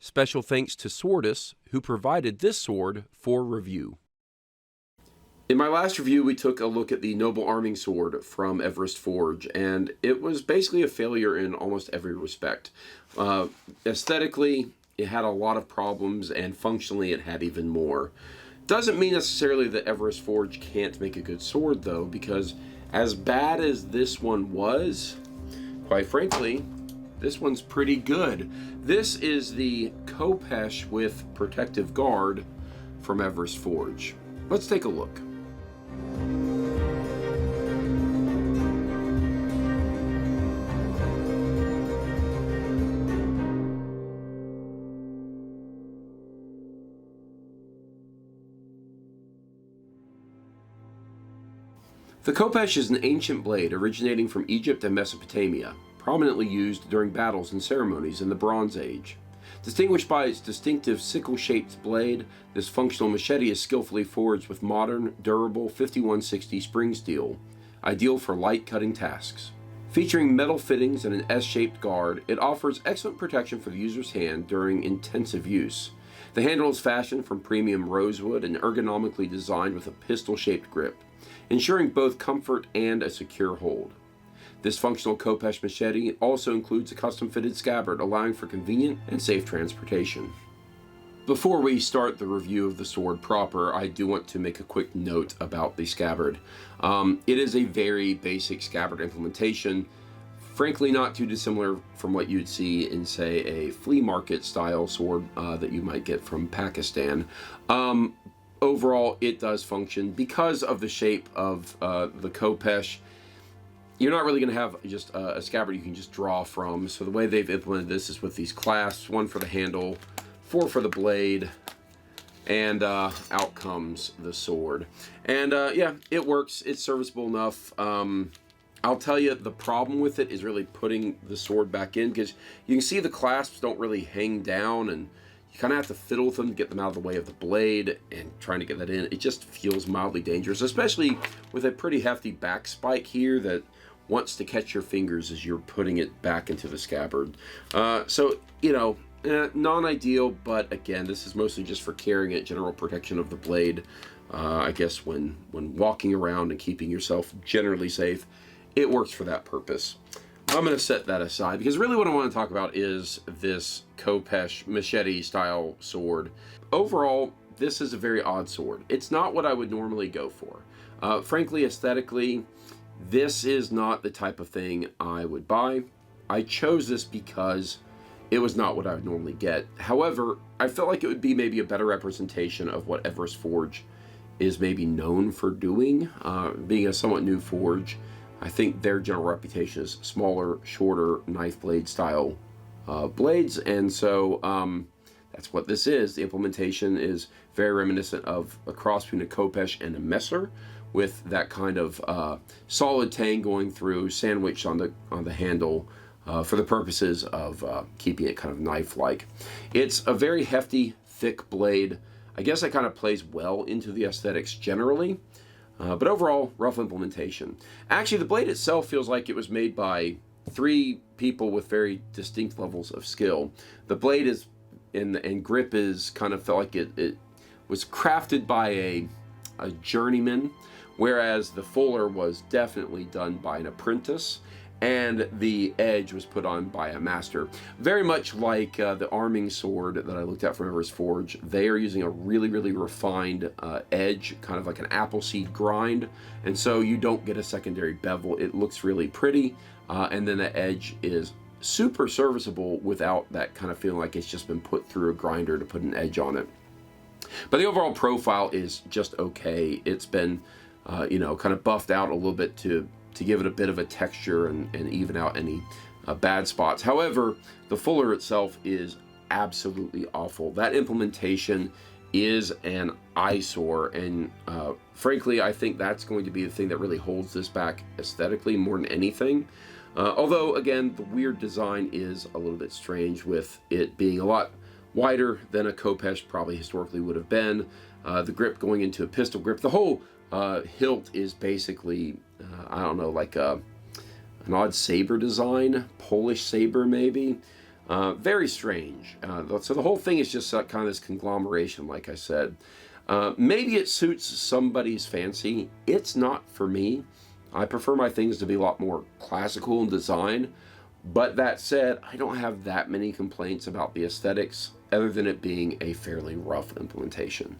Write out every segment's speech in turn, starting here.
Special thanks to Swordus, who provided this sword for review. In my last review, we took a look at the Noble Arming Sword from Everest Forge, and it was basically a failure in almost every respect. Aesthetically, it had a lot of problems, and functionally, it had even more. Doesn't mean necessarily that Everest Forge can't make a good sword, though, because as bad as this one was, quite frankly, this one's pretty good. This is the Copesh with Protective Guard from Everest Forge. Let's take a look. The Copesh is an ancient blade originating from Egypt and Mesopotamia, prominently used during battles and ceremonies in the Bronze Age. Distinguished by its distinctive sickle-shaped blade, this functional machete is skillfully forged with modern, durable 5160 spring steel, ideal for light cutting tasks. Featuring metal fittings and an S-shaped guard, it offers excellent protection for the user's hand during intensive use. The handle is fashioned from premium rosewood and ergonomically designed with a pistol-shaped grip, ensuring both comfort and a secure hold. This functional Khopesh machete also includes a custom-fitted scabbard, allowing for convenient and safe transportation. Before we start the review of the sword proper, I do want to make a quick note about the scabbard. It is a very basic scabbard implementation, frankly not too dissimilar from what you'd see in, say, a flea market style sword that you might get from Pakistan. Overall, it does function because of the shape of the Copesh. You're not really going to have just a scabbard you can just draw from. So the way they've implemented this is with these clasps, one for the handle, 4 for the blade, and out comes the sword. And yeah, it works. It's serviceable enough. I'll tell you, the problem with it is really putting the sword back in, because you can see the clasps don't really hang down, and you kind of have to fiddle with them to get them out of the way of the blade, and trying to get that in, it just feels mildly dangerous, especially with a pretty hefty back spike here that wants to catch your fingers as you're putting it back into the scabbard. So, you know, non-ideal, but again, this is mostly just for carrying it, general protection of the blade. I guess when walking around and keeping yourself generally safe, it works for that purpose. I'm going to set that aside, because really what I want to talk about is this Khopesh machete style sword. Overall, this is a very odd sword. It's not what I would normally go for. Frankly, aesthetically, this is not the type of thing I would buy. I chose this because it was not what I would normally get. However, I felt like it would be maybe a better representation of what Everest Forge is maybe known for doing. Being a somewhat new forge, I think their general reputation is smaller, shorter, knife blade style blades, and so that's what this is. The implementation is very reminiscent of a cross between a Copesh and a Messer, with that kind of solid tang going through, sandwiched on the handle for the purposes of keeping it kind of knife-like. It's a very hefty, thick blade. I guess that kind of plays well into the aesthetics generally, but overall, rough implementation. Actually, the blade itself feels like it was made by 3 people with very distinct levels of skill. The blade is, and grip is, kind of felt like it was crafted by a journeyman, whereas the fuller was definitely done by an apprentice, and the edge was put on by a master. Very much like the arming sword that I looked at from Everest Forge, they are using a really, really refined edge, kind of like an appleseed grind, and so you don't get a secondary bevel. It looks really pretty, and then the edge is super serviceable without that kind of feeling like it's just been put through a grinder to put an edge on it. But the overall profile is just okay. It's been you know, kind of buffed out a little bit to give it a bit of a texture and even out any bad spots. However, the fuller itself is absolutely awful. That implementation is an eyesore, and frankly, I think that's going to be the thing that really holds this back aesthetically more than anything. Although, again, the weird design is a little bit strange, with it being a lot wider than a Copesh probably historically would have been. The grip going into a pistol grip. The whole hilt is basically, I don't know, like an odd saber design, Polish saber maybe. Very strange. So the whole thing is just kind of this conglomeration, like I said. Maybe it suits somebody's fancy. It's not for me. I prefer my things to be a lot more classical in design. But that said, I don't have that many complaints about the aesthetics, other than it being a fairly rough implementation.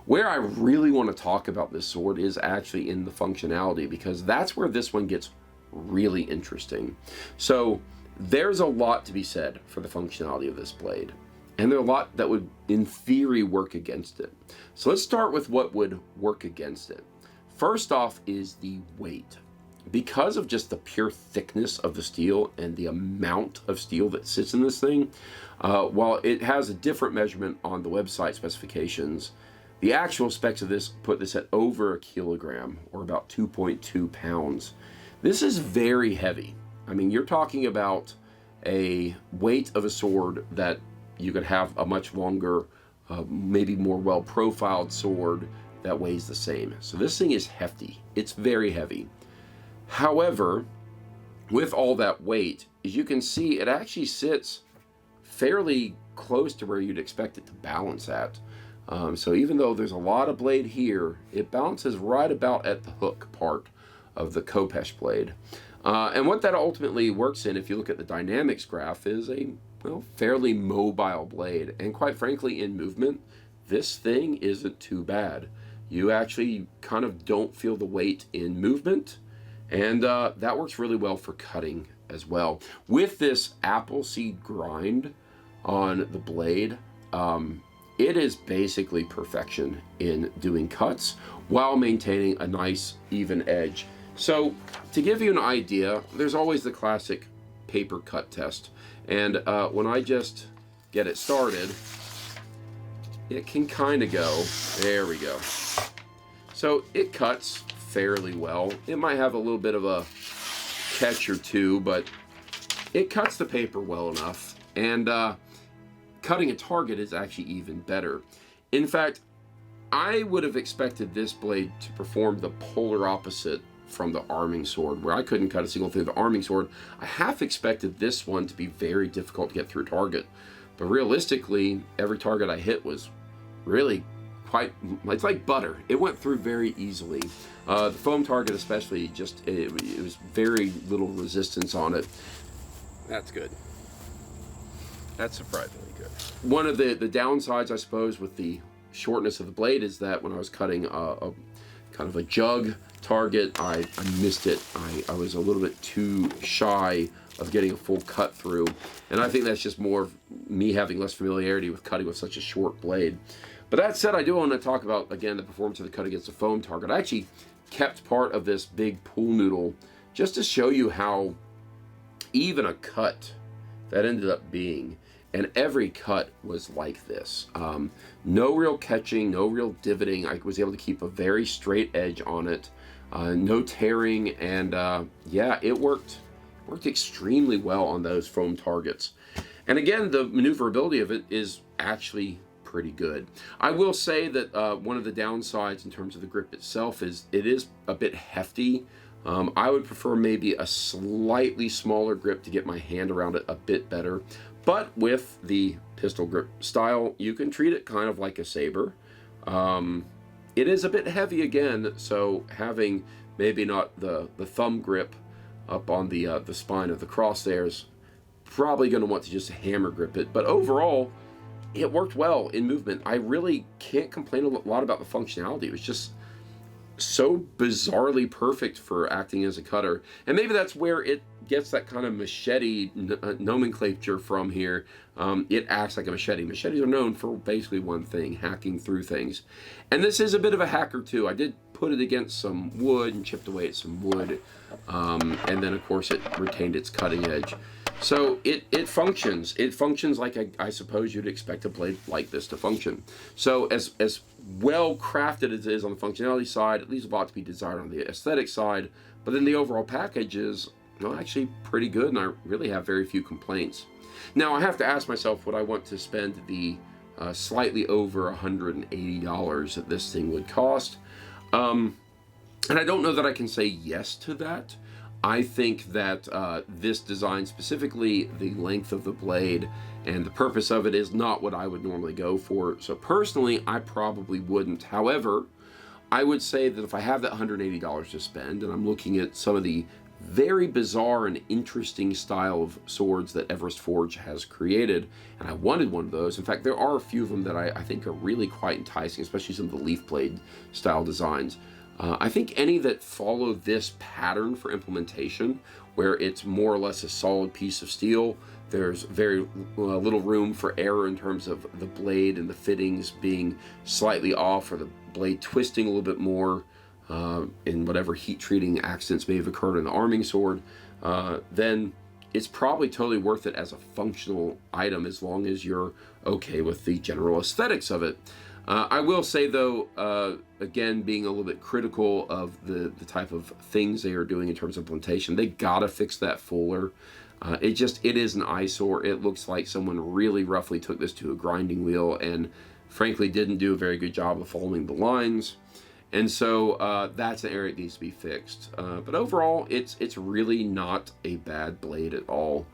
Where I really want to talk about this sword is actually in the functionality, because that's where this one gets really interesting. So there's a lot to be said for the functionality of this blade, and there are a lot that would, in theory, work against it. So let's start with what would work against it. First off is the weight. Because of just the pure thickness of the steel and the amount of steel that sits in this thing, while it has a different measurement on the website specifications, the actual specs of this put this at over a kilogram, or about 2.2 pounds. This is very heavy. I mean, you're talking about a weight of a sword that you could have a much longer, maybe more well-profiled sword that weighs the same. So this thing is hefty. It's very heavy. However, with all that weight, as you can see, it actually sits fairly close to where you'd expect it to balance at. So even though there's a lot of blade here, it balances right about at the hook part of the Copesh blade. And what that ultimately works in, if you look at the dynamics graph, is a fairly mobile blade. And quite frankly, in movement, this thing isn't too bad. You actually kind of don't feel the weight in movement. And that works really well for cutting as well. With this apple seed grind on the blade, it is basically perfection in doing cuts while maintaining a nice even edge. So to give you an idea, there's always the classic paper cut test. And when I just get it started, it can kind of go, there we go. So it cuts fairly well. It might have a little bit of a catch or two, but it cuts the paper well enough. And cutting a target is actually even better. In fact, I would have expected this blade to perform the polar opposite from the arming sword, where I couldn't cut a single thing with the arming sword. I half expected this one to be very difficult to get through target. But realistically, every target I hit was really it's like butter. It went through very easily. The foam target especially, just it was very little resistance on it. That's good. That's surprisingly good. One of the downsides, I suppose, with the shortness of the blade is that when I was cutting a kind of a jug target, I missed it. I was a little bit too shy of getting a full cut through, and I think that's just more of me having less familiarity with cutting with such a short blade. But that said, I do want to talk about, again, the performance of the cut against a foam target. I actually kept part of this big pool noodle just to show you how even a cut that ended up being. And every cut was like this. No real catching, no real divoting. I was able to keep a very straight edge on it. No tearing, and yeah, it worked extremely well on those foam targets. And again, the maneuverability of it is actually pretty good. I will say that one of the downsides in terms of the grip itself is it is a bit hefty. I would prefer maybe a slightly smaller grip to get my hand around it a bit better. But with the pistol grip style, you can treat it kind of like a saber. It is a bit heavy again, so having maybe not the thumb grip up on the spine of the crosshairs, probably going to want to just hammer grip it. But overall, it worked well in movement. I really can't complain a lot about the functionality. It was just so bizarrely perfect for acting as a cutter. And maybe that's where it gets that kind of machete nomenclature from here. It acts like a machete. Machetes are known for basically one thing, hacking through things. And this is a bit of a hacker too. I did put it against some wood and chipped away at some wood. And then of course it retained its cutting edge. So it functions. It functions like I suppose you'd expect a blade like this to function. So as well crafted as it is on the functionality side, it leaves a lot to be desired on the aesthetic side. But then the overall package is actually pretty good, and I really have very few complaints. Now I have to ask myself, would I want to spend the slightly over $180 that this thing would cost? And I don't know that I can say yes to that. I think that this design, specifically the length of the blade and the purpose of it, is not what I would normally go for. So personally, I probably wouldn't. However, I would say that if I have that $180 to spend and I'm looking at some of the very bizarre and interesting style of swords that Everest Forge has created, and I wanted one of those. In fact, there are a few of them that I think are really quite enticing, especially some of the leaf blade style designs. I think any that follow this pattern for implementation, where it's more or less a solid piece of steel, there's very little room for error in terms of the blade and the fittings being slightly off, or the blade twisting a little bit more in whatever heat treating accidents may have occurred in the arming sword, then it's probably totally worth it as a functional item, as long as you're okay with the general aesthetics of it. I will say, though, again, being a little bit critical of the type of things they are doing in terms of implementation, they gotta fix that fuller. It is an eyesore. It looks like someone really roughly took this to a grinding wheel and frankly didn't do a very good job of following the lines. And so that's an area that needs to be fixed. But overall, it's really not a bad blade at all.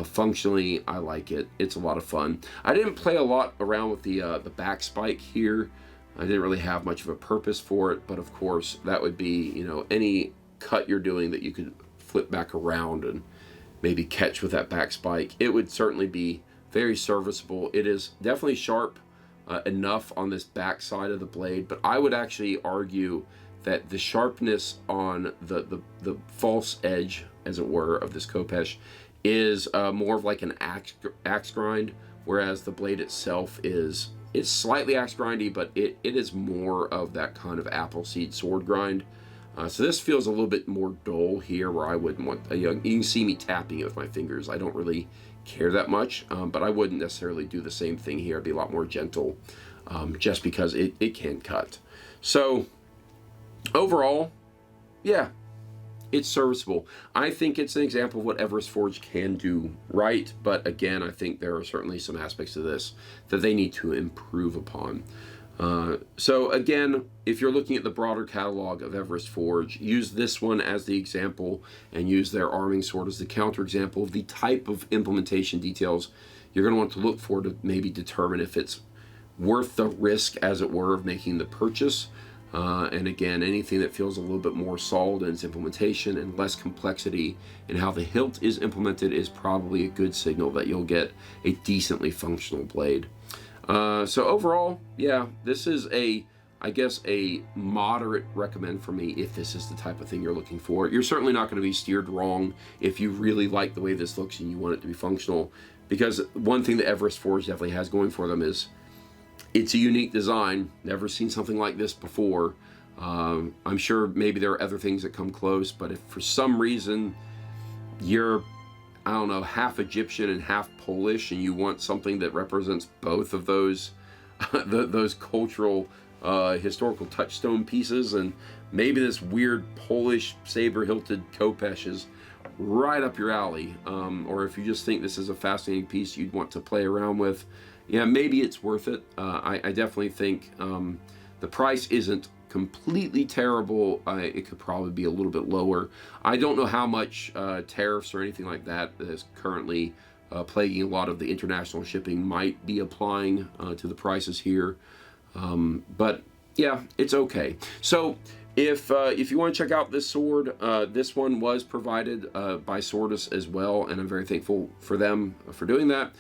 Functionally, I like it. It's a lot of fun. I didn't play a lot around with the back spike here. I didn't really have much of a purpose for it, but of course that would be, you know, any cut you're doing that you could flip back around and maybe catch with that back spike. It would certainly be very serviceable. It is definitely sharp enough on this back side of the blade, but I would actually argue that the sharpness on the false edge, as it were, of this Copesh is more of like an axe grind, whereas the blade itself it's slightly axe grindy, but it is more of that kind of appleseed sword grind. So this feels a little bit more dull here, where I wouldn't want, you can see me tapping it with my fingers. I don't really care that much, but I wouldn't necessarily do the same thing here. I'd be a lot more gentle, just because it can cut. So overall, yeah, it's serviceable. I think it's an example of what Everest Forge can do right, but again, I think there are certainly some aspects of this that they need to improve upon. So again, if you're looking at the broader catalog of Everest Forge, use this one as the example and use their arming sword as the counterexample of the type of implementation details you're going to want to look for to maybe determine if it's worth the risk, as it were, of making the purchase. And again, anything that feels a little bit more solid in its implementation and less complexity in how the hilt is implemented is probably a good signal that you'll get a decently functional blade. So overall, yeah, this is I guess a moderate recommend for me if this is the type of thing you're looking for. You're certainly not going to be steered wrong if you really like the way this looks and you want it to be functional, because one thing that Everest Forge definitely has going for them is it's a unique design. Never seen something like this before. I'm sure maybe there are other things that come close, but if for some reason you're, I don't know, half Egyptian and half Polish, and you want something that represents both of those those cultural historical touchstone pieces, and maybe this weird Polish saber-hilted Copesh is right up your alley, or if you just think this is a fascinating piece you'd want to play around with, yeah, maybe it's worth it. I definitely think the price isn't completely terrible. It could probably be a little bit lower. I don't know how much tariffs or anything like that is currently plaguing a lot of the international shipping might be applying to the prices here. But yeah, it's okay. So if you want to check out this sword, this one was provided by Swordus as well, and I'm very thankful for them for doing that.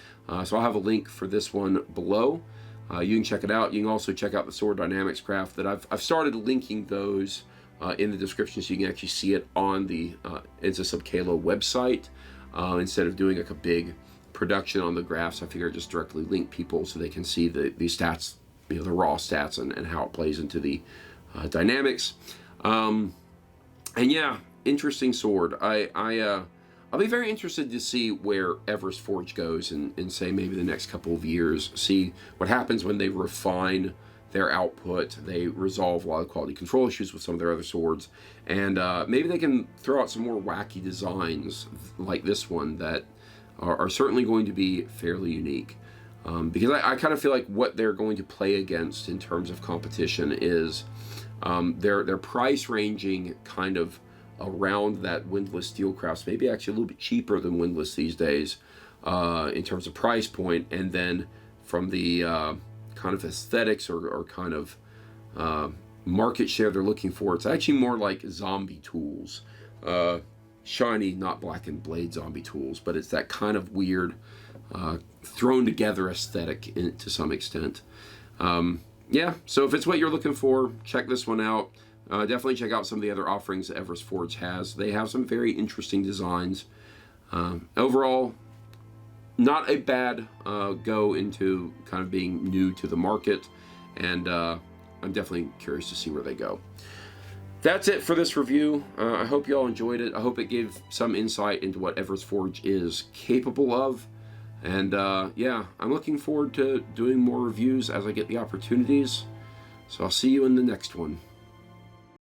So I'll have a link for this one below. You can check it out. You can also check out the Sword Dynamics craft that I've started linking those in the description, so you can actually see it on the Enza Sub Kalo website. Instead of doing like a big production on the graphs, I figure I'd just directly link people so they can see the stats, you know, the raw stats and how it plays into the dynamics. And yeah, interesting sword. I'll be very interested to see where Everest Forge goes in say maybe the next couple of years, see what happens when they refine their output, they resolve a lot of quality control issues with some of their other swords, and maybe they can throw out some more wacky designs like this one that are certainly going to be fairly unique. Because I kind of feel like what they're going to play against in terms of competition is their price ranging kind of around that windlass Steelcrafts, maybe actually a little bit cheaper than windlass these days in terms of price point, and then from the kind of aesthetics or kind of market share they're looking for, it's actually more like zombie tools. Shiny, not blackened blade zombie tools, but it's that kind of weird thrown together aesthetic to some extent. Yeah, so if it's what you're looking for, check this one out. Definitely check out some of the other offerings that Everest Forge has. They have some very interesting designs. Overall, not a bad go into kind of being new to the market, and I'm definitely curious to see where they go. That's it for this review. I hope you all enjoyed it. I hope it gave some insight into what Everest Forge is capable of. And yeah, I'm looking forward to doing more reviews as I get the opportunities. So I'll see you in the next one.